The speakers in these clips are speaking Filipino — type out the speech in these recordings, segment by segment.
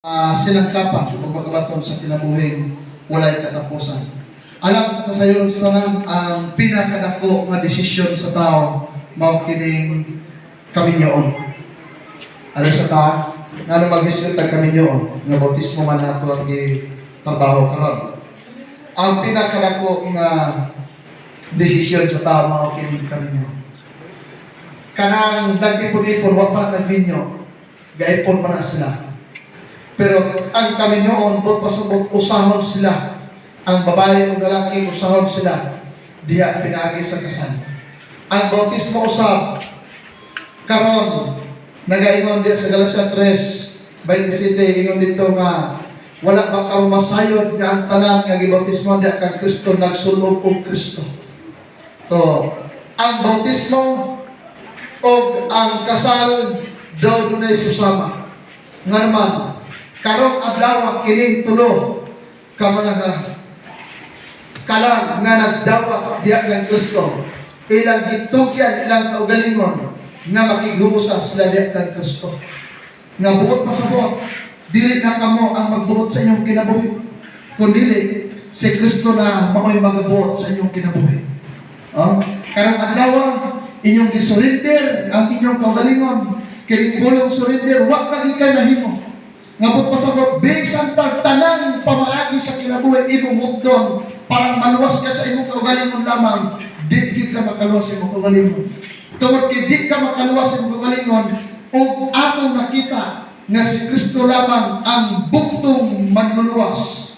Sinangkapan o pagkabaton sa kinabuhing walay katapusan. Alang sa kasayon sa tanan, ang pinakadako nga desisyon sa tao mao kining kaminyoon. Ano sa tao? Nga mag-isip tag kaminyoon, nga bautismo man ato ang trabaho karon. Ang pinakadako nga desisyon sa tao mao kining kaminyoon. Kanang nag-ipon-ipon, wa pa nagminyo, gaipon pa na sila. Pero ang kaminyoon, doon pasabot, usahon sila. Ang babae o lalaki, usahon sila. Diya pinaagi sa kasal. Ang bautismo usab, karon nagaingon diya sa Galacia 3:27, ingon dito nga, wala ba ka masayod nga ang tanan nga gibautismo diya kang Kristo, nagsulog og Kristo. So, ang bautismo o ang kasal daw dunay susama. Nga naman, karong adlaw kining tulo ka mga kalang nga nagdawat diya kang Kristo, ilang gitugyan, ilang kaugalingon nga makighusa sila diya kang Kristo. Nga buot pasabot, dili na kamo ang magbuot sa inyong kinabuhi, kundi si Kristo na mao'y magabuot sa inyong kinabuhi. Karong adlaw inyong gisurrender ang inyong kaugalingon, kining pulong surrender, wag lagi kay mahimo. Ngabot pasabot, bisan pagtanang pamaagi sa kinabuhi imong mugdon, parang maluwas ka sa imong kaugalingon lamang, di ka makaluwas sa imong kaugalingon. Tungod di ka makaluwas sa imong kaugalingon, ug atong nakita nga si Kristo lamang ang bugtong manluluwas,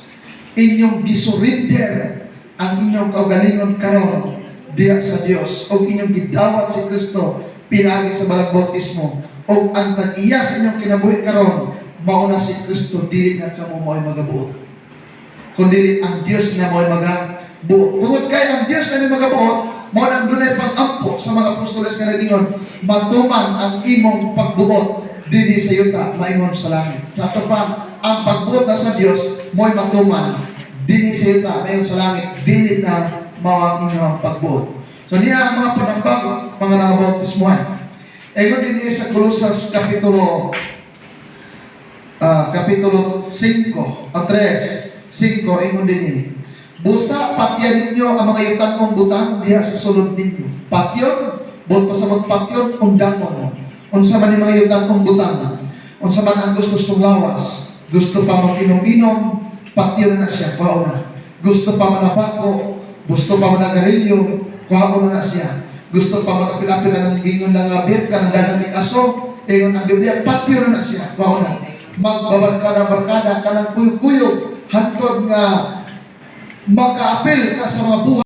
inyong gisurrender ang inyong kaugalingon karon diya sa Dios, ug inyong gidawat si Kristo pinagi sa balang bautismo, ug ang nag-iya sa inyong kinabuhi karon mauna si Kristo, dili na kamo mo'y magabuot, kundi ang Dios na mo'y magabuot. Tungod kay ang Dios na magabuot, mao nang dunay pag-ampo sa mga apostoles nga nagingon, matuman ang imong pagbuot dinhi sa yuta maingon sa langit. Sa ato pa, ang pagbuot na sa Dios mo'y matuman dinhi sa yuta maingon sa langit, dili na mao ang inyong pagbuot. So niya ang mga panambag, mga nabautismuhan. Egon din sa Colosas Kapitulo 5 at 3:5, ingon din busa patyan ninyo ang mga yutan kong butang diha sa sulod ninyo. Patyon, buot pasabot patyon, undangon. Unsa man ni mga yutan kong butang, unsa man ang gusto lawas, gusto pa mag-inom-inom, patyon na siya, kwao na. Gusto pa manapako, gusto pa managarilyo, kwao na siya. Gusto pa magapilapil na ng gingon ng abit, ka ng dagang aso, ingon ang Biblia, patyon na siya, kwao na. Magbabarkada-barkada ka ng kuyog-kuyog hantod nga makaapil ka sa mga buhay